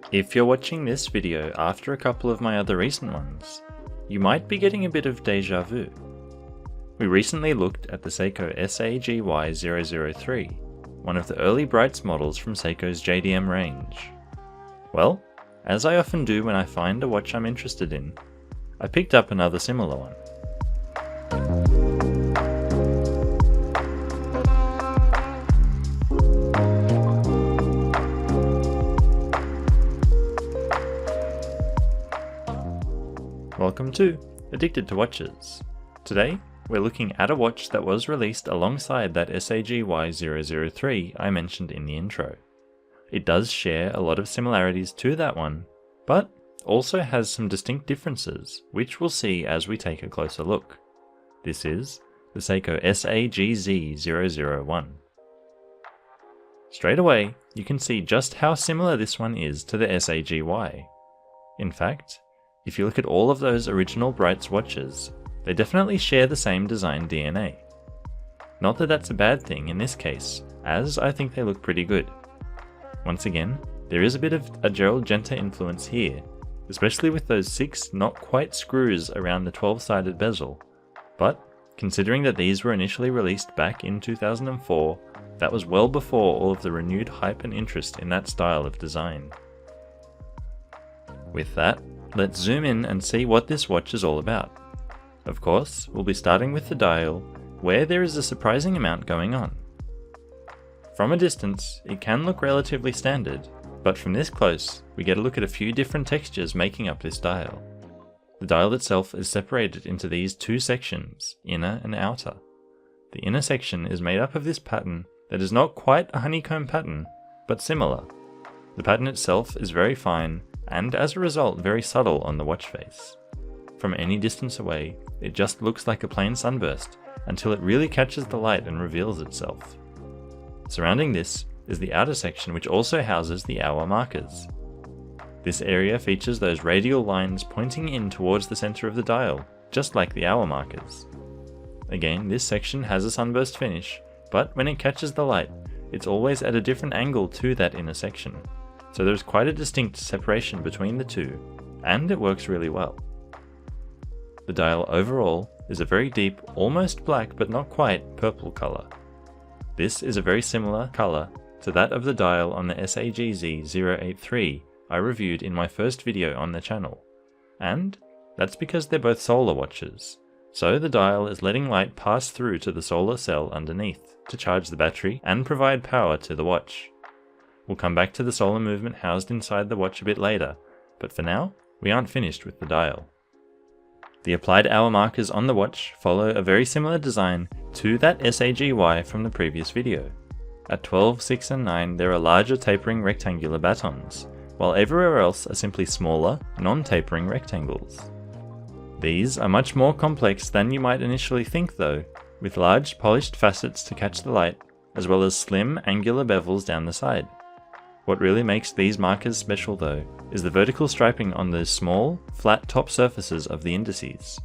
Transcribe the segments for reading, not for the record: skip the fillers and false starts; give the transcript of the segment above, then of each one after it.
If you're watching this video after a couple of my other recent ones, you might be getting a bit of deja vu. We recently looked at the Seiko SAGZ003, one of the early Brightz models from Seiko's JDM range. Well, as I often do when I find a watch I'm interested in, I picked up another similar one. Welcome to Addicted to Watches. Today, we're looking at a watch that was released alongside that SAGY003 I mentioned in the intro. It does share a lot of similarities to that one, but also has some distinct differences, which we'll see as we take a closer look. This is the Seiko SAGZ001. Straight away, you can see just how similar this one is to the SAGY. In fact, if you look at all of those original Brightz watches, they definitely share the same design DNA. Not that that's a bad thing in this case, as I think they look pretty good. Once again, there is a bit of a Gerald Genta influence here, especially with those 6 not quite screws around the 12-sided bezel, but considering that these were initially released back in 2004, that was well before all of the renewed hype and interest in that style of design. With that, let's zoom in and see what this watch is all about. Of course, we'll be starting with the dial, where there is a surprising amount going on. From a distance, it can look relatively standard, but from this close, we get a look at a few different textures making up this dial. The dial itself is separated into these 2 sections, inner and outer. The inner section is made up of this pattern that is not quite a honeycomb pattern, but similar. The pattern itself is very fine, and as a result very subtle on the watch face. From any distance away, it just looks like a plain sunburst, until it really catches the light and reveals itself. Surrounding this is the outer section, which also houses the hour markers. This area features those radial lines pointing in towards the center of the dial, just like the hour markers. Again, this section has a sunburst finish, but when it catches the light, it's always at a different angle to that inner section. So there's quite a distinct separation between the two, and it works really well. The dial overall is a very deep, almost black but not quite, purple color. This is a very similar color to that of the dial on the SAGZ083 I reviewed in my first video on the channel, and that's because they're both solar watches, so the dial is letting light pass through to the solar cell underneath to charge the battery and provide power to the watch. We'll come back to the solar movement housed inside the watch a bit later, but for now, we aren't finished with the dial. The applied hour markers on the watch follow a very similar design to that SAGY from the previous video. At 12, 6 and 9 there are larger tapering rectangular batons, while everywhere else are simply smaller, non-tapering rectangles. These are much more complex than you might initially think though, with large polished facets to catch the light, as well as slim angular bevels down the side. What really makes these markers special though, is the vertical striping on those small, flat top surfaces of the indices.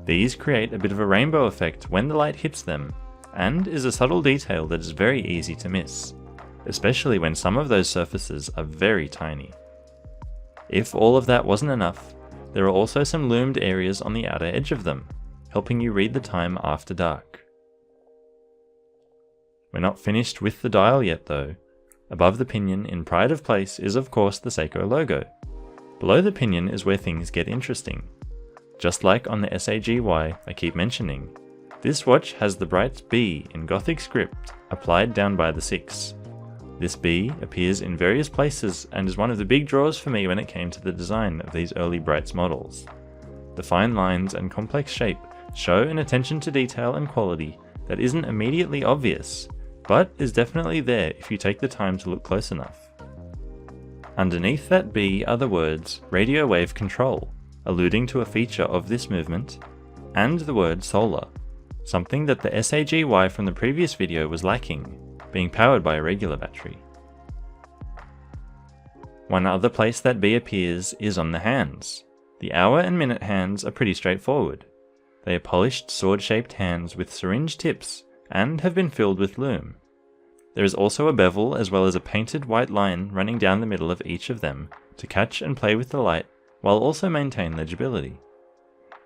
These create a bit of a rainbow effect when the light hits them, and is a subtle detail that is very easy to miss, especially when some of those surfaces are very tiny. If all of that wasn't enough, there are also some loomed areas on the outer edge of them, helping you read the time after dark. We're not finished with the dial yet though. Above the pinion in pride of place is of course the Seiko logo. Below the pinion is where things get interesting. Just like on the SAGY I keep mentioning, this watch has the Brightz B in Gothic script applied down by the 6. This B appears in various places and is one of the big draws for me when it came to the design of these early Brightz models. The fine lines and complex shape show an attention to detail and quality that isn't immediately obvious, but is definitely there if you take the time to look close enough. Underneath that B are the words radio wave control, alluding to a feature of this movement, and the word solar, something that the SAGY from the previous video was lacking, being powered by a regular battery. One other place that B appears is on the hands. The hour and minute hands are pretty straightforward. They are polished sword-shaped hands with syringe tips and have been filled with lume. There is also a bevel as well as a painted white line running down the middle of each of them to catch and play with the light while also maintain legibility.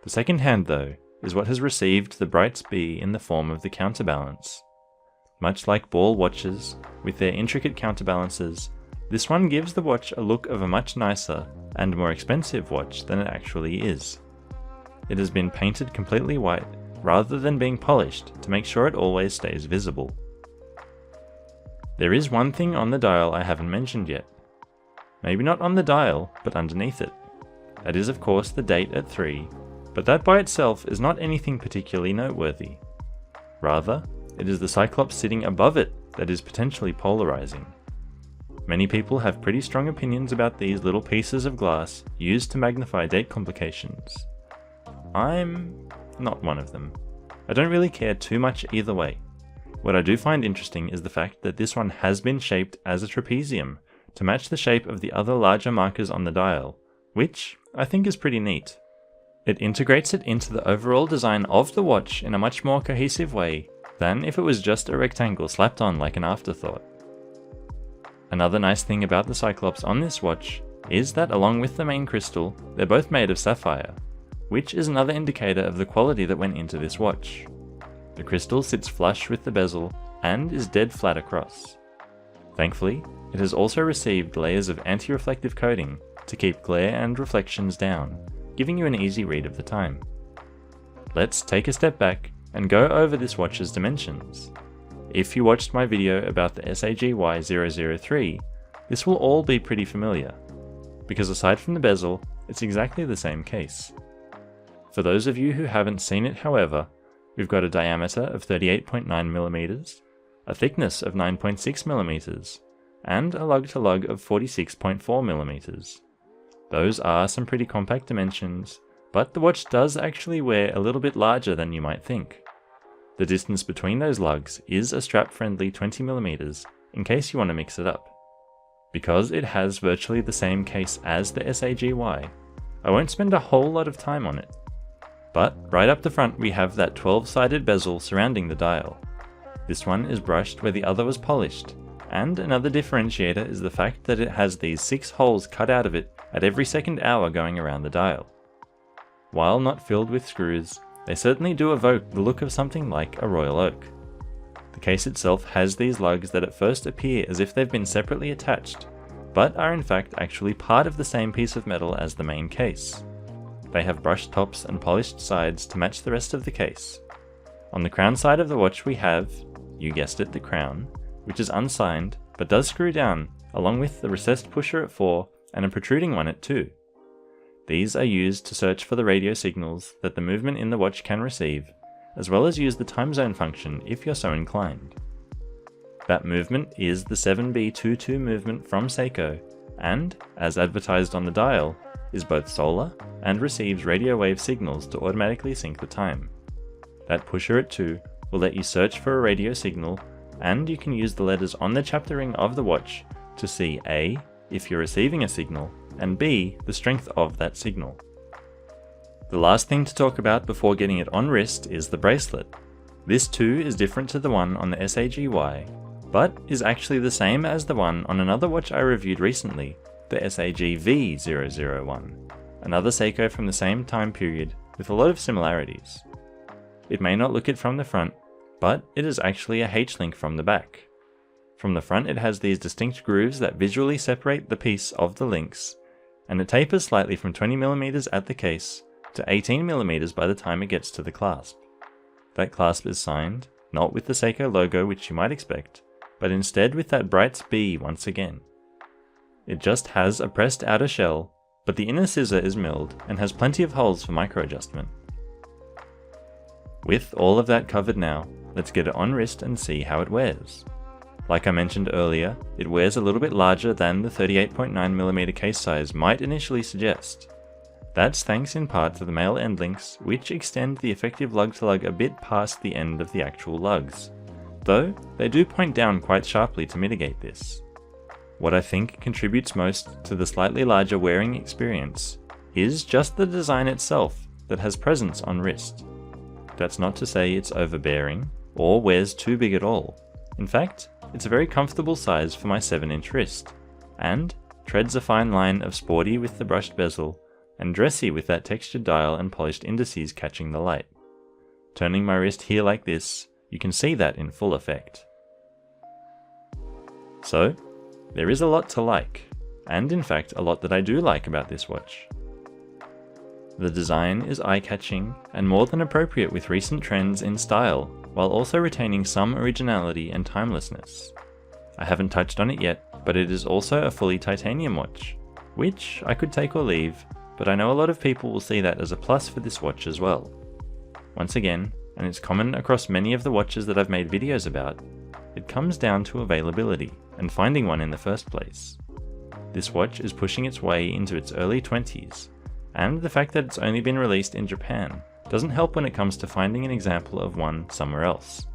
The second hand, though, is what has received the Brightz B in the form of the counterbalance. Much like ball watches, with their intricate counterbalances, this one gives the watch a look of a much nicer and more expensive watch than it actually is. It has been painted completely white rather than being polished to make sure it always stays visible. There is one thing on the dial I haven't mentioned yet. Maybe not on the dial, but underneath it. That is of course the date at 3, but that by itself is not anything particularly noteworthy. Rather, it is the cyclops sitting above it that is potentially polarizing. Many people have pretty strong opinions about these little pieces of glass used to magnify date complications. I'm not one of them. I don't really care too much either way. What I do find interesting is the fact that this one has been shaped as a trapezium to match the shape of the other larger markers on the dial, which I think is pretty neat. It integrates it into the overall design of the watch in a much more cohesive way than if it was just a rectangle slapped on like an afterthought. Another nice thing about the cyclops on this watch is that along with the main crystal, they're both made of sapphire, which is another indicator of the quality that went into this watch. The crystal sits flush with the bezel and is dead flat across. Thankfully, it has also received layers of anti-reflective coating to keep glare and reflections down, giving you an easy read of the time. Let's take a step back and go over this watch's dimensions. If you watched my video about the SAGY003, this will all be pretty familiar, because aside from the bezel, it's exactly the same case. For those of you who haven't seen it, however, we've got a diameter of 38.9mm, a thickness of 9.6mm, and a lug-to-lug of 46.4mm. Those are some pretty compact dimensions, but the watch does actually wear a little bit larger than you might think. The distance between those lugs is a strap-friendly 20mm in case you want to mix it up. Because it has virtually the same case as the SAGY, I won't spend a whole lot of time on it. But right up the front we have that 12-sided bezel surrounding the dial. This one is brushed where the other was polished, and another differentiator is the fact that it has these 6 holes cut out of it at every second hour going around the dial. While not filled with screws, they certainly do evoke the look of something like a royal oak. The case itself has these lugs that at first appear as if they've been separately attached, but are in fact actually part of the same piece of metal as the main case. They have brushed tops and polished sides to match the rest of the case. On the crown side of the watch we have, you guessed it, the crown, which is unsigned but does screw down, along with the recessed pusher at 4 and a protruding one at 2. These are used to search for the radio signals that the movement in the watch can receive, as well as use the time zone function if you're so inclined. That movement is the 7B22 movement from Seiko, and, as advertised on the dial, is both solar and receives radio wave signals to automatically sync the time. That pusher at 2 will let you search for a radio signal, and you can use the letters on the chapter ring of the watch to see A, if you're receiving a signal, and B, the strength of that signal. The last thing to talk about before getting it on wrist is the bracelet. This too is different to the one on the SAGY, but is actually the same as the one on another watch I reviewed recently, the SAGV001, another Seiko from the same time period with a lot of similarities. It may not look it from the front, but it is actually a H-link from the back. From the front it has these distinct grooves that visually separate the piece of the links, and it tapers slightly from 20mm at the case to 18mm by the time it gets to the clasp. That clasp is signed, not with the Seiko logo which you might expect, but instead with that Brightz B once again. It just has a pressed outer shell, but the inner scissor is milled and has plenty of holes for micro adjustment. With all of that covered now, let's get it on wrist and see how it wears. Like I mentioned earlier, it wears a little bit larger than the 38.9mm case size might initially suggest. That's thanks in part to the male end links, which extend the effective lug-to-lug a bit past the end of the actual lugs, though they do point down quite sharply to mitigate this. What I think contributes most to the slightly larger wearing experience is just the design itself that has presence on wrist. That's not to say it's overbearing or wears too big at all. In fact, it's a very comfortable size for my 7-inch wrist, and treads a fine line of sporty with the brushed bezel, and dressy with that textured dial and polished indices catching the light. Turning my wrist here like this, you can see that in full effect. So, there is a lot to like, and in fact a lot that I do like about this watch. The design is eye-catching and more than appropriate with recent trends in style, while also retaining some originality and timelessness. I haven't touched on it yet, but it is also a fully titanium watch, which I could take or leave, but I know a lot of people will see that as a plus for this watch as well. Once again, and it's common across many of the watches that I've made videos about, it comes down to availability and finding one in the first place. This watch is pushing its way into its early 20s, and the fact that it's only been released in Japan doesn't help when it comes to finding an example of one somewhere else.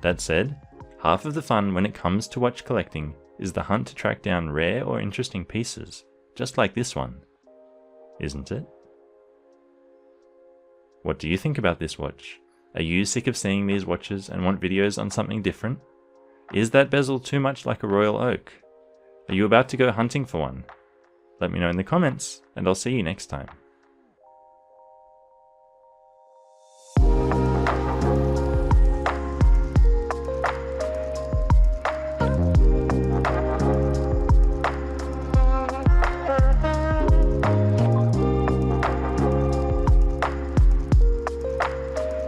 That said, half of the fun when it comes to watch collecting is the hunt to track down rare or interesting pieces, just like this one. Isn't it? What do you think about this watch? Are you sick of seeing these watches and want videos on something different? Is that bezel too much like a royal oak? Are you about to go hunting for one? Let me know in the comments, and I'll see you next time.